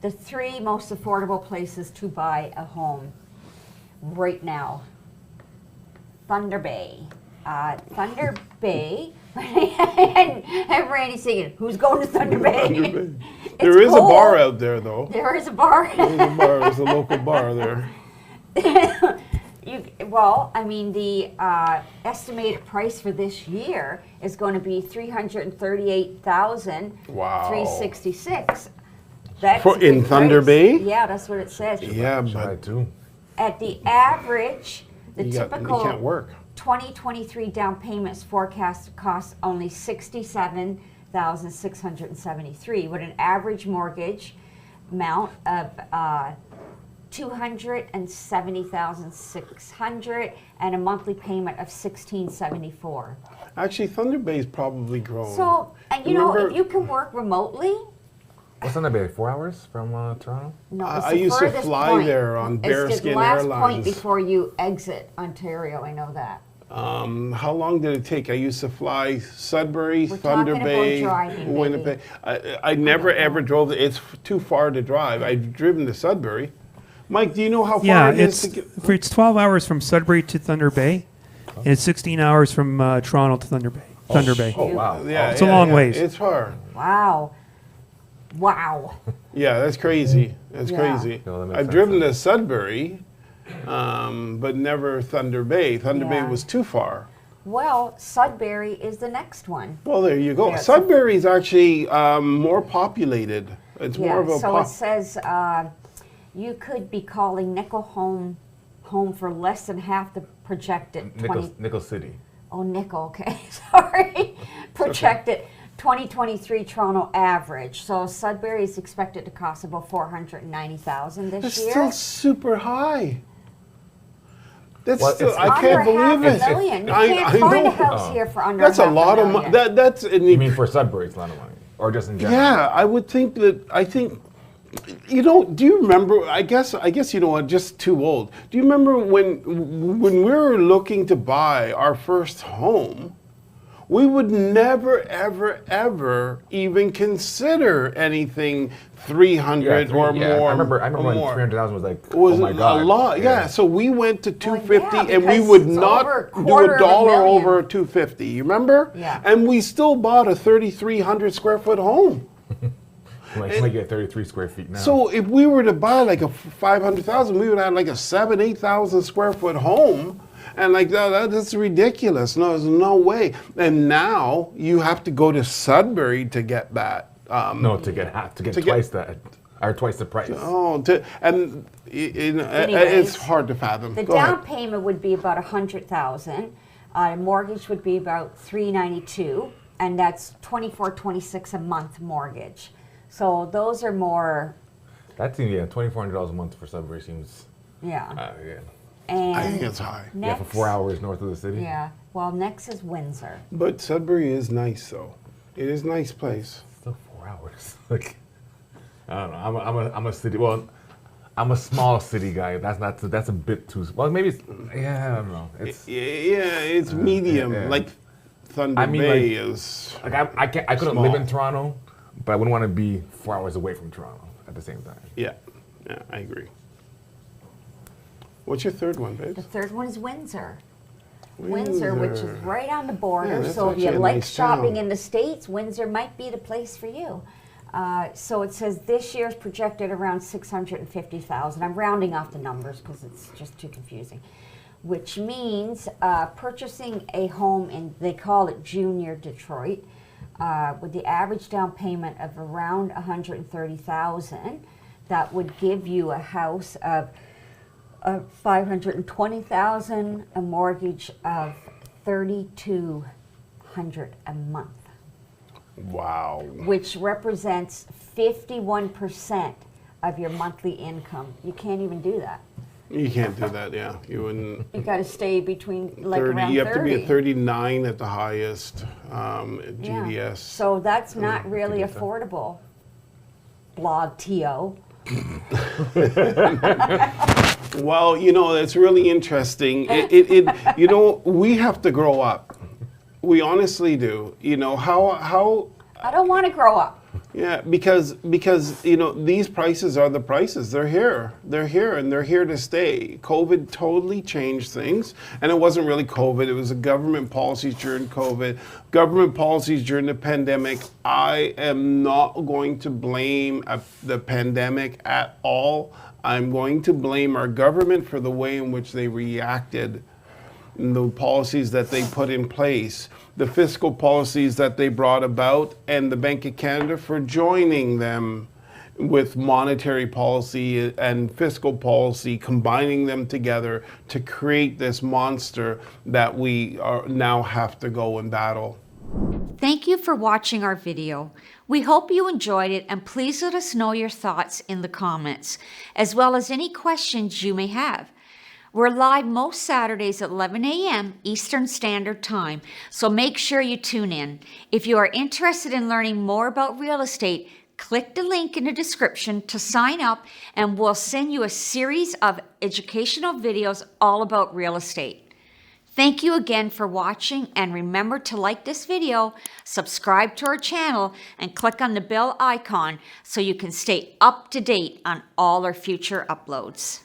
the 3 most affordable places to buy a home right now. Thunder Bay. Thunder Bay. and Randy's singing, who's going to Thunder Bay? Thunder Bay. There is cold. a bar out there, though. There is a bar. There's a local bar there. The estimated price for this year is going to be $338,366. That's in Thunder Bay? Yeah, that's what it says. Yeah, but At the average, you typical can't work. 2023 down payments forecast costs only $67,673, with an average mortgage amount of $270,600 and a monthly payment of $1,674. Actually, Thunder Bay's probably grown. So, and if you can work remotely. What's Thunder Bay? 4 hours from Toronto? No, I used to fly there on Bearskin Airlines. It's the last point Airlines. before you exit Ontario. I know that. How long did it take? I used to fly Sudbury, We're Thunder talking Bay, about driving, Winnipeg. I never ever drove. It's too far to drive. I've driven to Sudbury. Mike, do you know how far it is to get? It's 12 hours from Sudbury to Thunder Bay, and it's 16 hours from Toronto to Thunder Bay. Thunder Bay. Oh, wow. Yeah, It's a long ways. It's far. Wow. Yeah, that's crazy. That's Yeah. crazy. No, that makes I've sense. driven to Sudbury, but never Thunder Bay. Thunder Bay Yeah. was too far. Well, Sudbury is the next one. Well, there you go. Yeah, it's Sudbury is actually more populated. It's more of a so it says you could be calling Nickel home for less than half the projected Nickel City. Oh, Nickel. Okay, sorry. Projected 2023 Toronto average. So Sudbury is expected to cost about $490,000 this That's year. still super high. That's Well, still, it's I Under can't believe half it. a million. You I can't find know. a house here for under That's a half lot of million. money. That's You mean for Sudbury, it's a lot of money, or just in general? yeah. I would think that. I think. Do you remember? I guess you know what. Just too old. Do you remember when we were looking to buy our first home? We would never, ever, ever even consider anything 300 or more. I remember when more. 300,000 was like, It was oh my God. a lot, yeah. So we went to 250, yeah, and we because would it's not over a do quarter a of a dollar million. over 250. You remember? Yeah. And we still bought a 3,300 square foot home. Like, you might get 33 square feet now. So if we were to buy like a 500,000, we would have like a 8,000 square foot home. And like that's ridiculous. No, there's no way. And now you have to go to Sudbury to get that. no, to get twice that, or twice the price. It's hard to fathom. The Go down ahead. payment would be about $100,000. Mortgage would be about $392, and that's $24.26 a month mortgage. So those are more. That seems, $2,400 a month for Sudbury seems, Yeah. yeah. And I think it's high. next, For 4 hours north of the city. Yeah. Well, next is Windsor. But Sudbury is nice, though. It is a nice place. Still 4 hours. Like, I don't know. I'm a city. Well, I'm a small city guy. That's a bit too. Well, maybe it's. Yeah, I don't know. It's It's medium. yeah. Like Thunder I mean, Bay like- is. like I couldn't Small. live in Toronto, but I wouldn't want to be 4 hours away from Toronto at the same time. Yeah, I agree. What's your third one, babe? The third one is Windsor. Windsor, which is right on the border. Yeah, that's So if you actually a like nice shopping town. in the States, Windsor might be the place for you. So it says this year's projected around 650,000. I'm rounding off the numbers because it's just too confusing. Which means purchasing a home in, they call it Junior Detroit, with the average down payment of around 130,000. That would give you a house of 520,000, a mortgage of 3,200 a month, Wow. which represents 51% of your monthly income. You can't even do that. You can't do that, yeah. You wouldn't. You got to stay between like 30, around you have 30. to be at 39 at the highest at Yeah. GDS. So that's not really affordable. Blog TO. Well, it's really interesting. We have to grow up. We honestly do. How I don't want to grow up. Yeah, because you know these prices are the prices. They're here. They're here, and they're here to stay. COVID totally changed things, and it wasn't really COVID. It was a government policies during COVID, government policies during the pandemic. I am not going to blame the pandemic at all. I'm going to blame our government for the way in which they reacted, and the policies that they put in place, the fiscal policies that they brought about, and the Bank of Canada for joining them with monetary policy and fiscal policy, combining them together to create this monster that we now have to go and battle. Thank you for watching our video. We hope you enjoyed it, and please let us know your thoughts in the comments, as well as any questions you may have. We're live most Saturdays at 11 a.m. Eastern Standard Time, so make sure you tune in. If you are interested in learning more about real estate, click the link in the description to sign up, and we'll send you a series of educational videos all about real estate. Thank you again for watching, and remember to like this video, subscribe to our channel, and click on the bell icon so you can stay up to date on all our future uploads.